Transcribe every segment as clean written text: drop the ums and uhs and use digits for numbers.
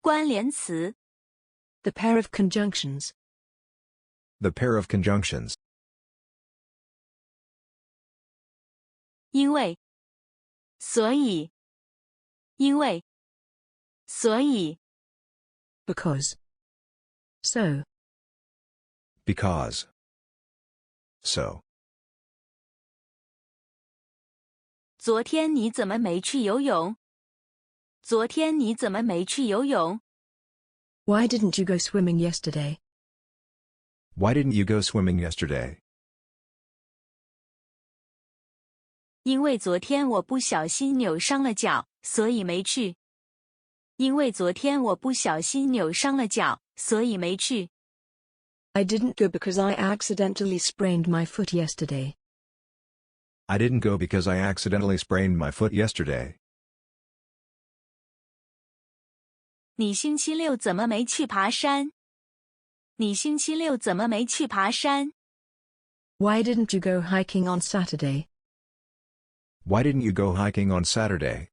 关联词 The pair of conjunctions. The pair of conjunctions. 因为所以因为所以 Because. So. Because. So. 昨天你怎么没去游泳？昨天你怎么没去游泳？ Why didn't you go swimming yesterday? Why didn't you go swimming yesterday? 因为昨天我不小心扭伤了脚，所以没去。因为昨天我不小心扭伤了脚，所以没去。I didn't go because I accidentally sprained my foot yesterday. I didn't go because I accidentally sprained my foot yesterday. 你星期六怎么没去爬山？你星期六怎么没去爬山？ Why didn't you go hiking on Saturday? Why didn't you go hiking on Saturday?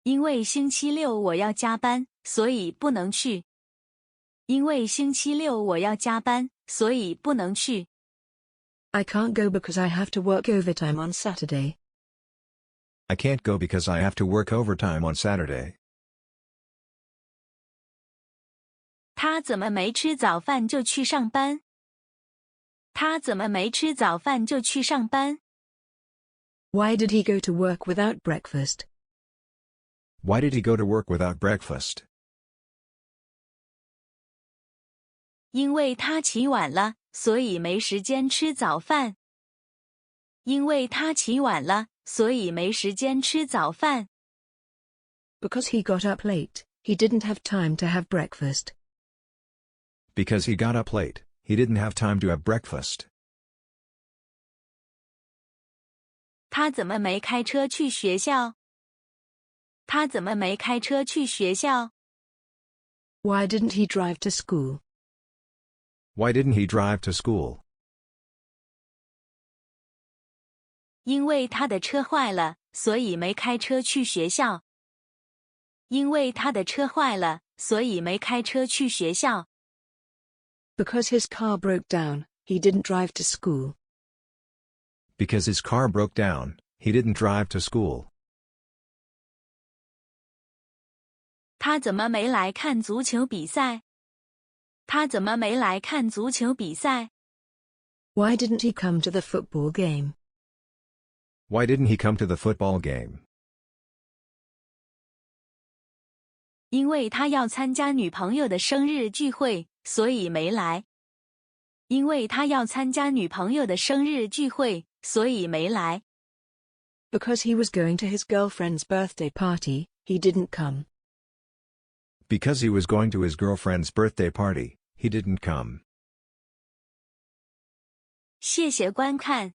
因为星期六我要加班，所以不能去。因为星期六我要加班，所以不能去。I can't go because I have to work overtime on Saturday. I can't go because I have to work overtime on Saturday. 他怎么没吃早饭就去上班？他怎么没吃早饭就去上班？ Why did he go to work without breakfast? Why did he go to work without breakfast? 因为他起晚了，所以没时间吃早饭。因为他起晚了，所以没时间吃早饭。 Because he got up late, he didn't have time to have breakfast. Because he got up late, he didn't have time to have breakfast. 他怎么没开车去学校？他怎么没开车去学校？ Why didn't he drive to school? Why didn't he drive to school? 因为他的车坏了，所以没开车去学校。因为他的车坏了，所以没开车去学校。 Because his car broke down, he didn't drive to school. Because his car broke down, he didn't drive to school. 他怎么没来看足球比赛？他怎么没来看足球比赛？ Why didn't he come to the football game? Why didn't he come to the football game? 因为他要参加女朋友的生日聚会，所以没来。因为他要参加女朋友的生日聚会，所以没来。 Because he was going to his girlfriend's birthday party, he didn't come. Because he was going to his girlfriend's birthday party, he didn't come. 谢谢观看。